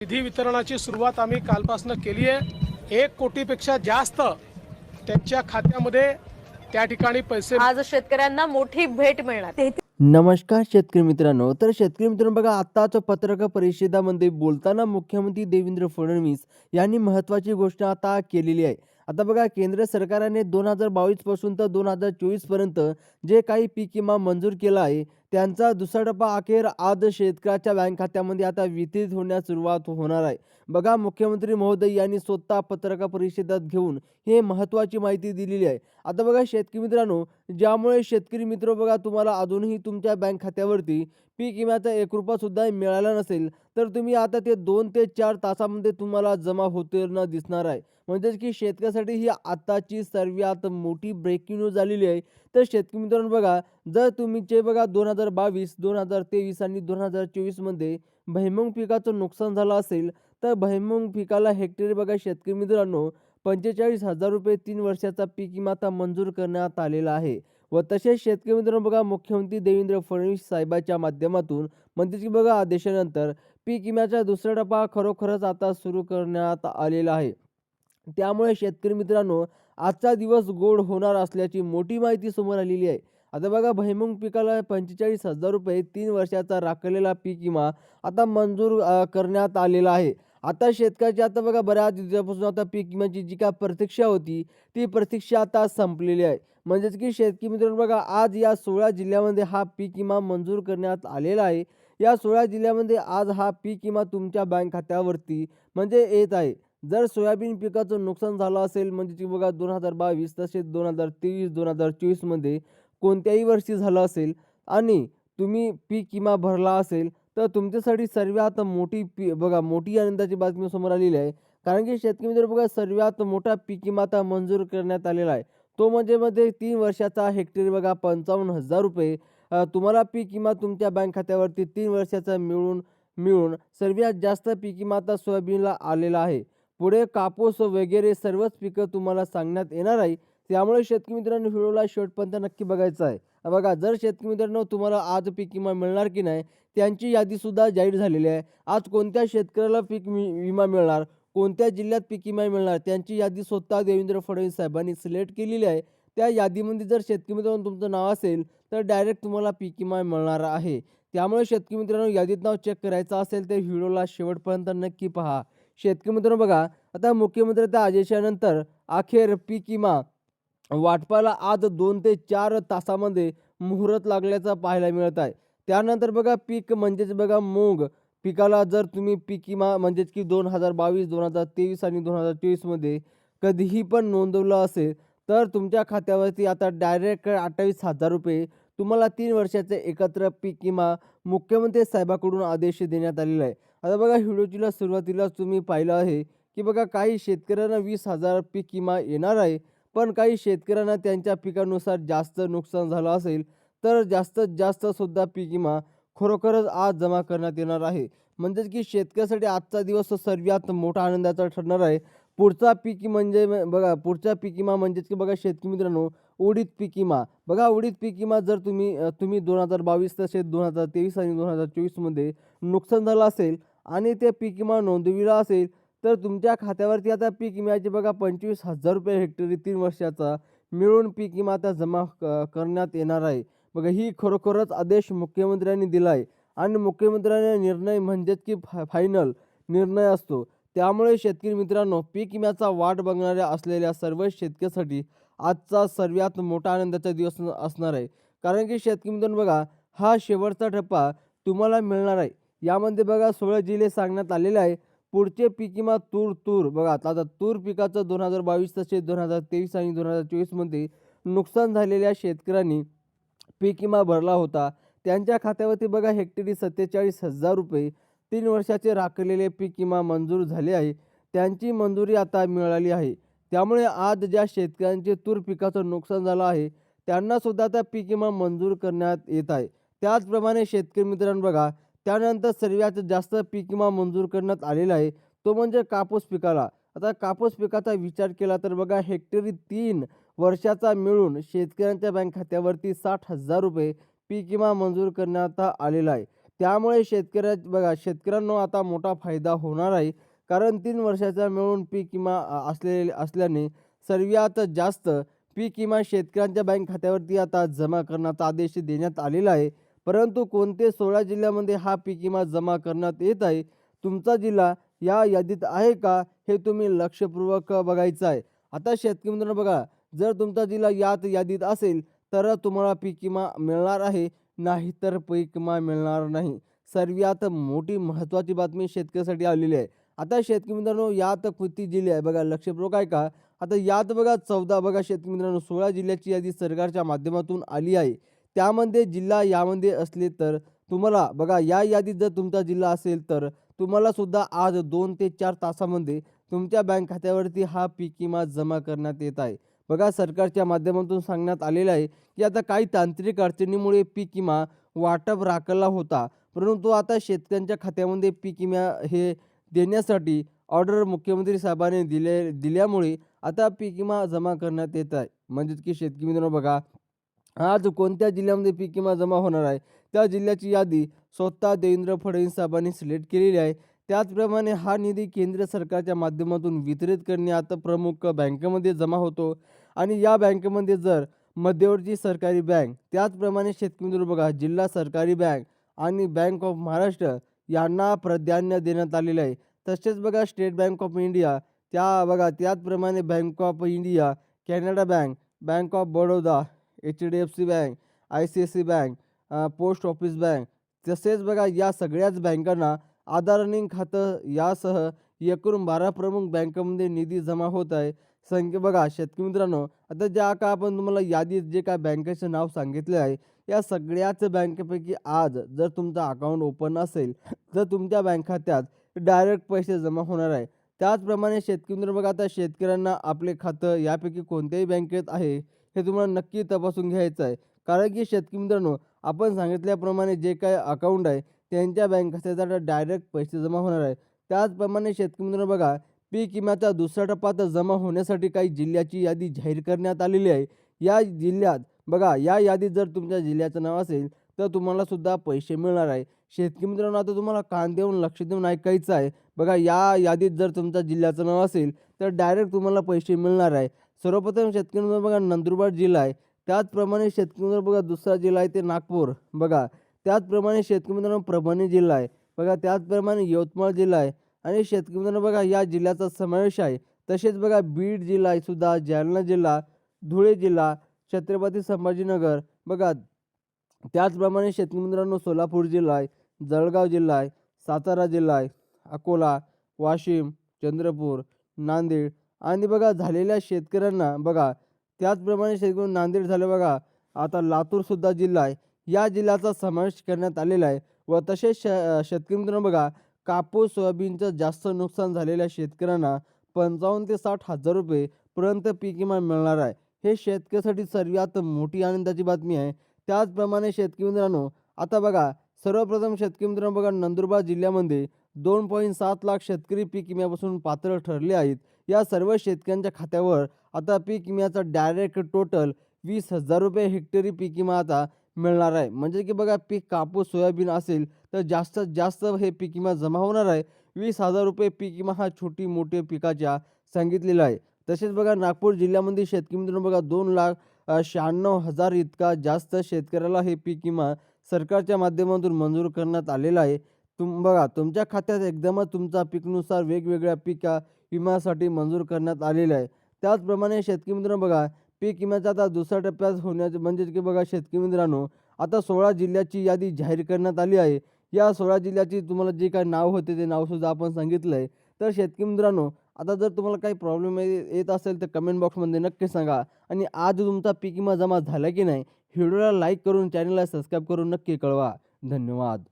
निधी वितरणाची सुरुवात आम्ही कालपासून केली आहे। 1 कोटीपेक्षा जास्त त्यांच्या खात्यामध्ये त्या ठिकाणी पैसे आज शेतकऱ्यांना मोठी भेट मिळणार। नमस्कार शेतकरी मित्रांनो, तर शेतकरी मित्रांनो बघा, आत्ताच पत्रकार परिषदेमध्ये बोलताना मुख्यमंत्री देवेंद्र फडणवीस यांनी महत्त्वाची घोषणा आता केलेली आहे। आता बघा, केंद्र सरकारने 2022 पासून तर 2024 पर्यंत जे काही पीक विमा मंजूर केला आहे त्यांचा दुसरा टप्पा अखेर आज शेतकऱ्याच्या बँक खात्यामध्ये आता वितरित होण्यास सुरुवात होणार आहे। बघा, मुख्यमंत्री महोदय यांनी स्वतः पत्रकार परिषदेत घेऊन हे महत्त्वाची माहिती दिलेली आहे। आता बघा शेतकरी मित्रांनो, ज्यामुळे शेतकरी मित्र बघा, तुम्हाला अजूनही तुमच्या बँक खात्यावरती पीक विम्याचा 1 रुपया सुद्धा मिळाला नसेल तर तुम्ही आता ते 2 ते 4 तासामध्ये तुम्हाला जमा होताना दिसणार आहे। म्हणजेच की शेतकऱ्यासाठी ही आताची सर्वात मोठी ब्रेकिंग न्यूज झालेली आहे। तर शेतकरी मित्रांनो बघा, जर तुमचे बघा 2022, 2023 आणि 2024 मध्ये भुईमूग पिकाचं नुकसान झालं असेल तर भुईमूग पिकाला हेक्टरी बघा शेतकरी मित्रांनो 45,000 रुपये 3 वर्षाचा पीक विमा आता मंजूर करण्यात आलेला आहे। व तसेच शेतकरी मित्रांनो बघा, मुख्यमंत्री देवेंद्र फडणवीस साहेबांच्या माध्यमातून म्हणजे की बघा आदेशानंतर पीक विम्याचा दुसरा टप्पा खरोखरच आता सुरू करण्यात आलेला आहे। त्यामुळे शेतकरी मित्रांनो, आजचा दिवस गोड होणार असल्याची मोठी माहिती समोर आलेली आहे। आता बघा, भुईमूग पिकाला 45,000 रुपये 3 वर्षाचा राखलेला पीक विमा आता मंजूर करण्यात आलेला आहे। आता शेतकऱ्याची आता बघा बऱ्याच दिवसापासून आता पीक विम्याची जी काय प्रतीक्षा होती ती प्रतीक्षा आता संपलेली आहे। म्हणजेच की शेतकरी मित्रांनो बघा, आज या 16 जिल्ह्यामध्ये हा पीक विमा मंजूर करण्यात आलेला आहे। या 16 जिल्ह्यामध्ये आज हा पीक विमा तुमच्या बँक खात्यावरती म्हणजे येत आहे। जर सोयाबीन पिकाचं नुकसान झालं असेल म्हणजे की बघा 2022 तसेच 2023, 2024 मध्ये कोणत्याही वर्षी झालं असेल आणि तुम्ही पीक विमा भरला असेल तर तुमच्यासाठी सर्वात मोठी आनंदाची बातमी समोर आलेली आहे। कारण की शेतकरी मित्र बघा, सर्वात मोठा पीक विमा आता मंजूर करण्यात आलेला आहे। तो म्हणजे 3 वर्षाचा हेक्टरी बघा 55,000 रुपये तुम्हाला पीक विमा तुमच्या बँक खात्यावरती 3 वर्षाचा मिळून सर्वात जास्त पीक विमा आता सोयाबीनला आलेला आहे। पुढे कापूस वगैरे सर्वच पिकं तुम्हाला सांगण्यात येणार आहे। त्यामुळे शेतकरी मित्रांनो, व्हिडिओला शेवटपर्यंत नक्की बघायचं आहे। बघा, जर शेतकरी मित्रांनो तुम्हाला आज पीक विमा मिळणार की नाही त्यांची यादीसुद्धा जाहीर झालेली आहे। आज कोणत्या शेतकऱ्याला पीक विमा मिळणार, कोणत्या जिल्ह्यात पीक विमा मिळणार त्यांची यादी स्वतः देवेंद्र फडणवीस साहेबांनी सिलेक्ट केलेली आहे। त्या यादीमध्ये जर शेतकरी मित्रांनो तुमचं नाव असेल तर डायरेक्ट तुम्हाला पीक विमा मिळणार आहे। त्यामुळे शेतकरी मित्रांनो, यादीत नाव चेक करायचं असेल तर व्हिडिओला शेवटपर्यंत नक्की पहा। शेतकरी मित्रांनो बघा, आता मुख्यमंत्र्यांच्या आदेशानंतर अखेर पीक विमा वाटपाला आज 2 ते 4 तासामध्ये मुहूर्त लागल्याचं पाहायला मिळत आहे। त्यानंतर बघा, पीक म्हणजेच बघा मूग पिकाला जर तुम्ही पीक विमा म्हणजेच की 2022, 2023 आणि 2024 मध्ये कधीही पण नोंदवलं असेल तर तुमच्या खात्यावरती आता डायरेक्ट 28,000 रुपये तुम्हाला 3 वर्षाचे एकत्र पीक विमा मुख्यमंत्री साहेबांकडून आदेश देण्यात आलेला आहे। आता बघा, व्हिडिओच्या सुरुवातीलाच तुम्ही पाहिलं आहे की बघा, काही शेतकऱ्यांना 20,000 पीक विमा येणार आहे, पण काही शेतकऱ्यांना त्यांच्या पिकानुसार जास्त नुकसान झालं असेल तर जास्तीत जास्त सुद्धा पीक विमा खरोखरच आज जमा करण्यात येणार आहे। म्हणजेच की शेतकऱ्यासाठी आजचा दिवस सर्वात मोठा आनंदाचा ठरणार आहे। पुढचा पीक म्हणजे पुढचा पीक विमा म्हणजेच की बघा शेतकरी मित्रांनो, उडीद पीक विमा बघा, उडीद पीक विमा जर तुम्ही 2022 तसेच 2023 आणि 2024 मध्ये नुकसान झालं असेल आणि ते पीक विमा नोंदविला असेल तर तुमच्या खात्यावरती आता पीक विम्याचे बघा 25,000 रुपये हेक्टरी 3 वर्षाचा मिळून पीक विमा आता जमा करण्यात येणार आहे। बघा, ही खरोखरच आदेश मुख्यमंत्र्यांनी दिला आहे आणि मुख्यमंत्र्यांचा निर्णय म्हणजेच की फायनल निर्णय असतो। त्यामुळे शेतकरी मित्रांनो, पीक विम्याचा वाट बघणाऱ्या असलेल्या सर्व शेतकऱ्यासाठी आजचा सर्वात मोठा आनंदाचा दिवस असणार आहे। कारण की शेतकरी मित्रांनो बघा, हा शेवटचा टप्पा तुम्हाला मिळणार आहे। यामध्ये बघा 16 जिल्हे सांगण्यात आलेले आहे। पुढचे पीक विमा तूर बघा, आता तूर पिकाचं 2022 तसेच 2023 आणि 2024 मध्ये नुकसान झालेल्या शेतकऱ्यांनी पीक विमा भरला होता त्यांच्या खात्यावरती बघा हेक्टरी 47,000 रुपये 3 वर्षाचे राखलेले पीक विमा मंजूर झाले आहे। त्यांची मंजुरी आता मिळाली आहे। त्यामुळे आज ज्या शेतकऱ्यांचे तूर पिकाचं नुकसान झालं आहे त्यांना सुद्धा आता पीक विमा मंजूर करण्यात येत आहे। त्याचप्रमाणे शेतकरी मित्रांनो बघा, त्यानंतर सर्वात जास्त पीक विमा मंजूर करण्यात आलेला आहे तो म्हणजे कापूस पिकाला। आता कापूस पिकाचा विचार केला तर बघा, हेक्टरी 3 वर्षाचा मिळून शेतकऱ्यांच्या बँक खात्यावरती 60,000 रुपये पीक विमा मंजूर करण्यात आलेला आहे। त्यामुळे शेतकऱ्यांना आता मोठा फायदा होणार आहे. कारण 3 वर्षाचा मिळून पीक विमा असल्याने सर्वात जास्त पीक विमा शेतकऱ्यांच्या बँक खात्यावरती आता जमा करण्याचा आदेश देण्यात आलेला आहे. परंतु कोणते 16 जिल्ह्यामध्ये हा पीक विमा जमा करण्यात येत आहे, तुमचा जिल्हा या यादीत आहे का, हे तुम्ही लक्षपूर्वक बघायचं आहे. आता शेतकरी मित्रांनो बघा, जर तुमचा जिल्हा यात यादीत असेल तर तुम्हाला पीक विमा मिळणार आहे, नाहीतर पीक विमा मिळणार नाही. सर्वात मोठी महत्त्वाची बातमी शेतकऱ्यासाठी आलेली आहे. आता शेतकरी मित्रांनो यात किती जिल्हे आहे बघा, लक्षपूर्वक आहे का? आता यात बघा 14 बघा शेतकरी मित्रांनो 16 जिल्ह्याची यादी सरकारच्या माध्यमातून आली आहे. त्यामध्ये जिल्हा यामध्ये असले तर तुम्हाला बघा या यादीत जर तुमचा जिल्हा असेल तर तुम्हाला सुद्धा आज 2 ते 4 तासामध्ये तुमच्या बँक खात्यावरती हा पीक विमा जमा करण्यात येत आहे. बघा सरकारच्या माध्यमातून सांगण्यात आलेलं आहे की आता काही तांत्रिक अडचणीमुळे पीक विमा वाटप राखला होता. परंतु आता शेतकऱ्यांच्या खात्यामध्ये पीक विमा हे देण्यासाठी ऑर्डर मुख्यमंत्री साहेबांनी दिल्यामुळे आता पीक विमा जमा करण्यात येत आहे. म्हणजेच की शेतकरी मित्रांनो बघा, आज कोणत्या जिल्ह्यामध्ये पीक विमा जमा होणार आहे, त्या जिल्ह्याची यादी स्वतः देवेंद्र फडणवीस साहेबांनी सिलेक्ट केलेली आहे. त्याचप्रमाणे हा निधी केंद्र सरकारच्या माध्यमातून वितरित करण्यात प्रमुख बँकेमध्ये जमा होतो आणि या बँकेमध्ये जर मध्यवर्ती सरकारी बँक, त्याचप्रमाणे शेतकरी मित्रांनो बघा जिल्हा सहकारी बँक आणि बँक ऑफ महाराष्ट्र यांना प्राधान्य देण्यात आलेलं आहे. तसेच बघा स्टेट बँक ऑफ इंडिया, त्याचप्रमाणे bank of India, Canada bank, bank of Baroda, HDFC bank, ICICI bank, post office bank, तसेच बघा या सगळ्याच बँकांना आधार लिंक खातं यासह एकूण 12 प्रमुख बँकांमध्ये निधी जमा होत आहे. बघा शेतकरी मित्रांनो, आता ज्या का आपण तुम्हाला यादीत जे काय बँकेचं नाव सांगितले आहे, या सगळ्याच बँकेपैकी आज जर तुमचं अकाउंट ओपन असेल तर तुमच्या बँक खात्यात डायरेक्ट पैसे जमा होणार आहे. त्याचप्रमाणे शेतकरी मित्रांनो बघा, आता शेतकऱ्यांना आपले खातं यापैकी कोणत्याही बँकेत आहे हे तुम्हाला नक्की तपासून घ्यायचं आहे. कारण की शेतकरी मित्रांनो, आपण सांगितल्याप्रमाणे जे काही अकाउंट आहे त्यांच्या बँक खात्यात डायरेक्ट पैसे जमा होणार आहे. त्याचप्रमाणे शेतकरी मित्रांनो बघा, पीक विम्याचा दुसरा टप्पा जमा होण्यासाठी काही जिल्ह्याची यादी जाहीर करण्यात आलेली आहे. या जिल्ह्यात बघा, या यादीत जर तुमच्या जिल्ह्याचं नाव असेल तर तुम्हाला सुद्धा पैसे मिळणार आहे. शेतकरी मित्रांनो, आता तुम्हाला कान देऊन लक्ष देऊन ऐकायचं आहे. बघा या यादीत जर तुमच्या जिल्ह्याचं नाव असेल तर डायरेक्ट तुम्हाला पैसे मिळणार आहे. सर्वप्रथम शेतकरी मित्रांनो बघा नंदुरबार जिल्हा आहे. त्याचप्रमाणे शेतकरी मित्रांनो बघा दुसरा जिल्हा आहे ते नागपूर. बघा त्याचप्रमाणे शेतकरी मित्रांनो परभणी जिल्हा आहे. बघा त्याचप्रमाणे यवतमाळ जिल्हा आहे आणि शेतकरी मित्रांनो बघा या जिल्ह्याचा समावेश आहे. तसेच बघा बीड जिल्हा आहे सुद्धा, जालना जिल्हा, धुळे जिल्हा, छत्रपती संभाजीनगर. बघा त्याचप्रमाणे शेतकरी मित्रांनो सोलापूर जिल्हा आहे, जळगाव जिल्हा आहे, सातारा जिल्हा आहे, अकोला, वाशिम, चंद्रपूर, नांदेड आणि बघा झालेल्या शेतकऱ्यांना बघा त्याचप्रमाणे शेतकरी नांदेड झालं बघा, आता लातूरसुद्धा जिल्हा आहे. या जिल्ह्याचा समावेश करण्यात आलेला आहे. व तसेच शेतकरी मित्रांनो बघा, कापूस सोयाबीनचं जास्त नुकसान झालेल्या शेतकऱ्यांना 55 ते 60 हजार रुपये पर्यंत पीक विमा मिळणार आहे. हे शेतकऱ्यासाठी सर्वात मोठी आनंदाची बातमी आहे. त्याचप्रमाणे शेतकरी मित्रांनो, आता बघा सर्वप्रथम शेतकरी मित्रांनो बघा नंदुरबार जिल्ह्यामध्ये 2.7 लाख शेतकरी पीक विम्यापासून पात्र ठरले आहेत. या सर्व शेतकऱ्यांच्या खात्यावर आता पीक विम्याचा डायरेक्ट टोटल 20,000 रुपये हेक्टरी पीक विमा आता मिळणार आहे. म्हणजे की बघा पीक कापूस सोयाबीन असेल तर जास्तीत जास्त हे पीक विमा जमा होणार आहे. 20,000 रुपये पीक विमा हा छोटी मोठे पिकाच्या सांगितलेला आहे. तसेच बघा नागपूर जिल्ह्यामध्ये शेतकरी मित्रांनो बघा 2,96,000 इतका जास्त शेतकऱ्याला हे पीक विमा सरकारच्या माध्यमातून मंजूर करण्यात आलेला आहे. बघा तुमच्या खात्यात एकदमच तुमचा पीकनुसार वेगवेगळ्या पीक विम्यासाठी मंजूर करण्यात आलेला आहे. त्याचप्रमाणे शेतकरी मित्रांनो बघा, पीक विम्याचा आता दुसऱ्या टप्प्यात होण्याचे म्हणजे की बघा शेतकरी मित्रांनो, आता 16 जिल्ह्याची यादी जाहीर करण्यात आली आहे. या 16 जिल्ह्याची तुम्हाला जे काही नाव होते ते नावसुद्धा आपण सांगितलं आहे. तर शेतकरी मित्रांनो, आता जर तुम्हाला काही प्रॉब्लेम येत असेल तर कमेंट बॉक्समध्ये नक्की सांगा. आणि आज तुमचा पीक विमा जमा झाला की नाही, व्हिडिओला लाईक करून चॅनलला सबस्क्राईब करून नक्की कळवा. धन्यवाद.